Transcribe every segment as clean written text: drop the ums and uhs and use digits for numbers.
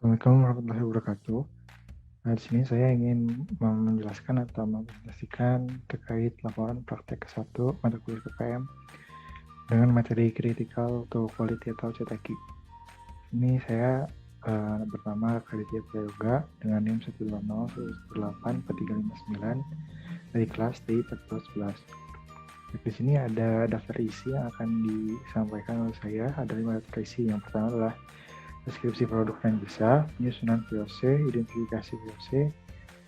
Assalamualaikum warahmatullahi wabarakatuh. Di sini saya ingin menjelaskan atau mempresentasikan terkait laporan praktek ke-1 mata kuliah PPM dengan materi Critical to Quality atau CTQ. Ini saya bernama Raditya Prayoga dengan NIM 120.118.359 dari kelas D1411. Di sini ada daftar isi yang akan disampaikan oleh saya. Ada 5 daftar isi. Yang pertama adalah deskripsi produk dan jasa, penyusunan VOC, identifikasi VOC,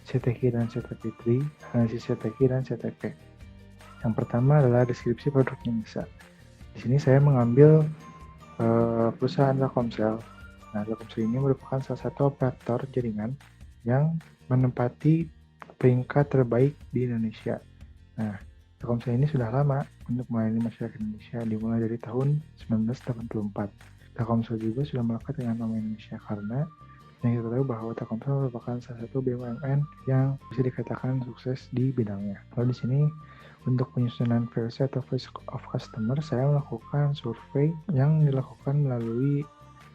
CTQ dan CTP3, analisis CTQ dan CTP. Yang pertama adalah deskripsi produk dan jasa. Di sini saya mengambil perusahaan Telkomsel. Nah, Telkomsel ini merupakan salah satu operator jaringan yang menempati peringkat terbaik di Indonesia. Nah, Telkomsel ini sudah lama untuk melayani masyarakat Indonesia, dimulai dari tahun 1984. Telkomsel juga sudah melekat dengan nama Indonesia karena yang kita tahu bahwa Telkomsel merupakan salah satu BUMN yang bisa dikatakan sukses di bidangnya. Lalu di sini untuk penyusunan VOC atau Voice of Customer, saya melakukan survei yang dilakukan melalui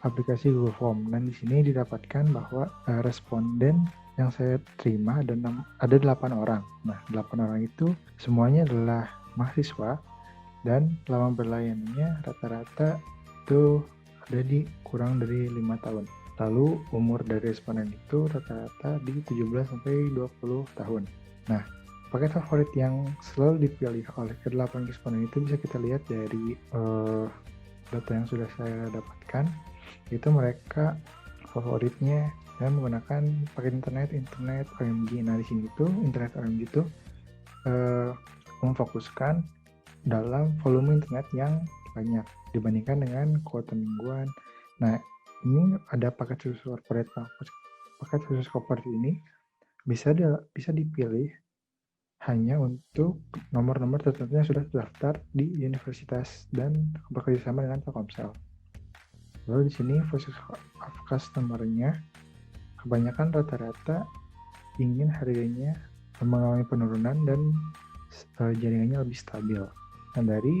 aplikasi Google Form, dan di sini didapatkan bahwa responden yang saya terima ada 8 orang. Nah, 8 orang itu semuanya adalah mahasiswa dan lama berlayaninya rata-rata itu ada di kurang dari 5 tahun. Lalu umur dari responden itu rata-rata di 17-20 tahun. Nah, paket favorit yang selalu dipilih oleh ke-8 responden itu bisa kita lihat dari data yang sudah saya dapatkan. Itu mereka favoritnya menggunakan paket internet OMG. Nah, di sini tuh internet OMG itu memfokuskan dalam volume internet yang banyak dibandingkan dengan kuota mingguan. Nah, ini ada paket khusus corporate. Paket khusus corporate ini bisa dipilih hanya untuk nomor-nomor tertentu yang sudah terdaftar di universitas dan bekerjasama dengan Telkomsel. Lalu di sini voice of customer-nya kebanyakan rata-rata ingin harganya mengalami penurunan dan jaringannya lebih stabil. Nah, dari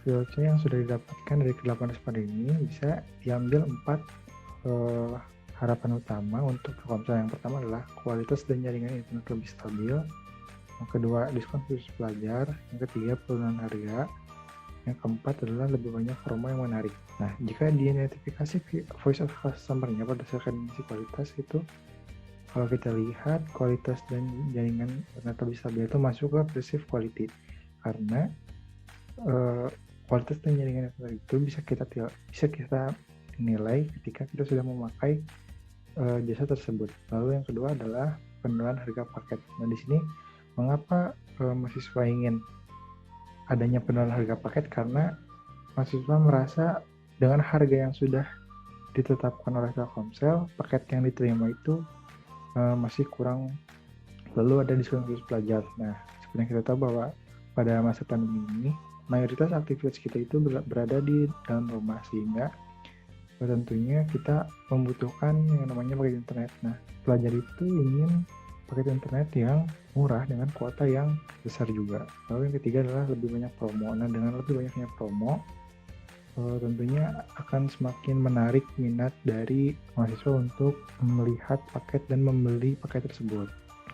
VOC yang sudah didapatkan dari ke-8 responden ini bisa diambil 4 harapan utama untuk Telkomsel. Yang pertama adalah kualitas dan jaringan internet lebih stabil. Yang kedua, diskon khusus pelajar. Yang ketiga, penurunan harga. Yang keempat adalah lebih banyak promo yang menarik. Nah, jika diidentifikasi voice of customer-nya berdasarkan kualitas itu, kalau kita lihat kualitas dan jaringan internet lebih stabil itu masuk ke perceived quality, karena kualitas dan jaringan internet itu bisa kita nilai ketika kita sudah memakai jasa tersebut. Lalu yang kedua adalah penurunan harga paket. Nah, di sini mengapa mahasiswa ingin adanya penurunan harga paket? Karena mahasiswa merasa dengan harga yang sudah ditetapkan oleh Telkomsel, paket yang diterima itu masih kurang. Lalu ada diskon khusus pelajar. Nah, seperti yang kita tahu bahwa pada masa pandemi ini mayoritas aktivitas kita itu berada di dalam rumah, sehingga tentunya kita membutuhkan yang namanya paket internet. Nah, pelajar itu ingin paket internet yang murah dengan kuota yang besar juga. Lalu yang ketiga adalah lebih banyak promo. Nah, dengan lebih banyaknya promo, tentunya akan semakin menarik minat dari mahasiswa untuk melihat paket dan membeli paket tersebut.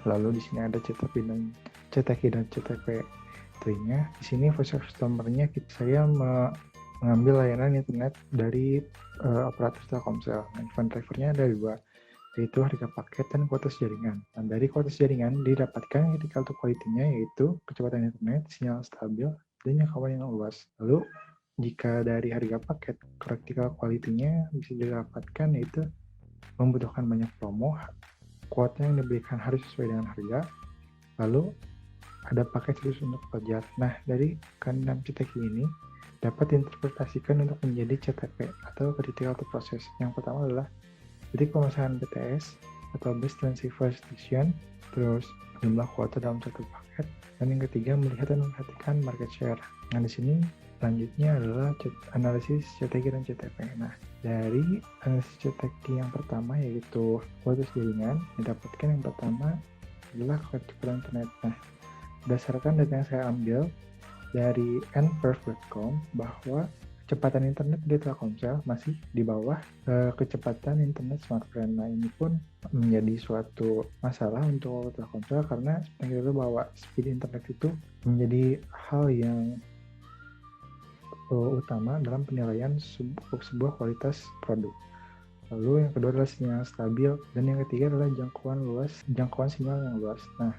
Lalu di sini ada CTQ dan CTP3-nya. Di sini voice of customer-nya saya mengambil layanan internet dari operator Telkomsel. Nah, event driver-nya ada 2, yaitu harga paket dan kualitas jaringan. Dan dari kualitas jaringan didapatkan critical to quality-nya, yaitu kecepatan internet, sinyal stabil, dan jangkauan yang luas. Lalu jika dari harga paket, critical quality-nya bisa didapatkan yaitu membutuhkan banyak promo, kuota yang diberikan harus sesuai dengan harga, lalu ada paket khusus untuk pelajar. Nah, dari ke-6 CTQ ini dapat diinterpretasikan untuk menjadi CTP atau critical to process. Yang pertama adalah titik pemesanan BTS atau Best Transceiver Station, terus jumlah kuota dalam satu paket, dan yang ketiga melihat dan memperhatikan market share. Nah, di sini selanjutnya adalah analisis CTQ dan CTP. Nah, dari analisis CTQ yang pertama yaitu kualitas jaringan, didapatkan yang pertama adalah kecepatan internet. Nah, berdasarkan data yang saya ambil dari nperf.com bahwa kecepatan internet di Telkomsel masih di bawah kecepatan internet smartphone. Nah, ini pun menjadi suatu masalah untuk Telkomsel karena sebenarnya kita bahwa speed internet itu menjadi hal yang utama dalam penilaian sebuah kualitas produk. Lalu yang kedua adalah sinyal stabil, dan yang ketiga adalah jangkauan sinyal yang luas. Nah,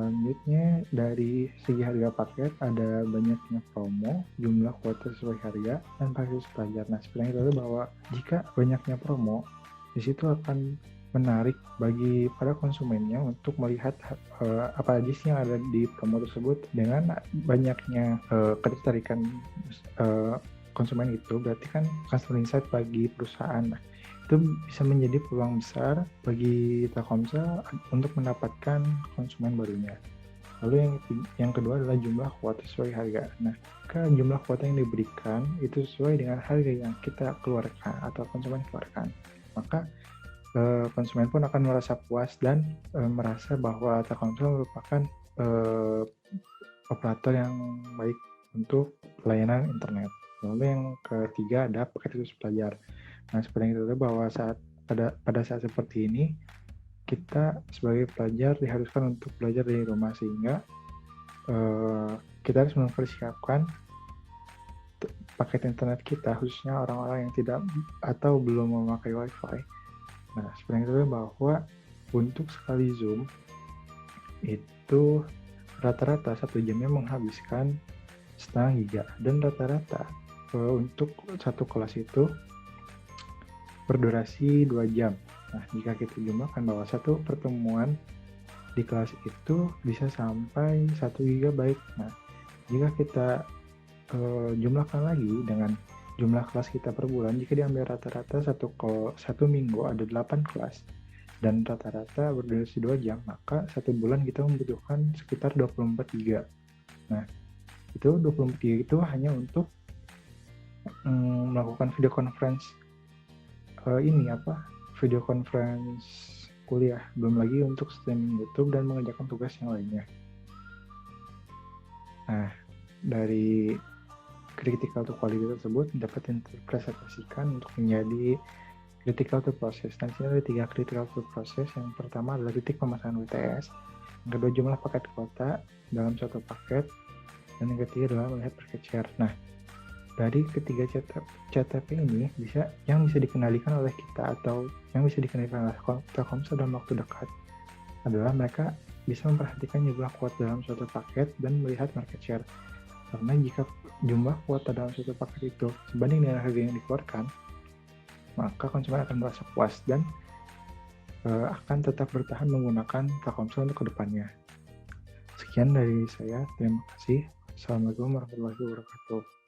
lanjutnya dari segi harga paket ada banyaknya promo, jumlah kuota sesuai harga, dan paket pelajar. Nah, sebenarnya itu bahwa jika banyaknya promo, di situ akan menarik bagi para konsumennya untuk melihat apa aja sih yang ada di promo tersebut. Dengan banyaknya ketertarikan konsumen itu berarti kan customer insight bagi perusahaan. Nah, itu bisa menjadi peluang besar bagi Telkomsel untuk mendapatkan konsumen barunya. Lalu yang kedua adalah jumlah kuota sesuai harga. Nah, jika jumlah kuota yang diberikan itu sesuai dengan harga yang kita keluarkan atau konsumen keluarkan, maka konsumen pun akan merasa puas dan merasa bahwa Telkomsel merupakan operator yang baik untuk layanan internet. Lalu yang ketiga ada paket khusus pelajar. Nah, seperti yang kita tahu bahwa pada saat seperti ini, kita sebagai pelajar diharuskan untuk belajar dari rumah, sehingga kita harus mempersiapkan paket internet kita, khususnya orang-orang yang tidak atau belum memakai wifi. Nah, seperti yang kita tahu bahwa untuk sekali Zoom itu rata-rata 1 jamnya menghabiskan setengah giga, dan rata-rata untuk satu kelas itu berdurasi 2 jam. Nah, jika kita jumlahkan bahwa satu pertemuan di kelas itu bisa sampai 1 GB. Nah, jika kita jumlahkan lagi dengan jumlah kelas kita per bulan, jika diambil rata-rata satu minggu ada 8 kelas dan rata-rata berdurasi 2 jam, maka satu bulan kita membutuhkan sekitar 24 GB. Nah, itu 24 GB itu hanya untuk melakukan video conference video conference kuliah, belum lagi untuk streaming YouTube dan mengerjakan tugas yang lainnya. Nah, dari critical to quality tersebut dapat diinterpretasikan untuk menjadi critical to process. Nah, di sini ada 3 critical to process. Yang pertama adalah titik pemasangan WTS, yang kedua jumlah paket kuota dalam suatu paket, dan yang ketiga adalah melihat paket share. Nah, dari ketiga CTP ini yang bisa dikendalikan oleh kita atau yang bisa dikendalikan oleh Telkomsel dalam waktu dekat adalah mereka bisa memperhatikan jumlah kuota dalam suatu paket dan melihat market share. Karena jika jumlah kuota dalam suatu paket itu sebanding dengan harga yang dikeluarkan, maka konsumen akan merasa puas dan akan tetap bertahan menggunakan Telkomsel untuk kedepannya. Sekian dari saya, terima kasih. Assalamualaikum warahmatullahi wabarakatuh.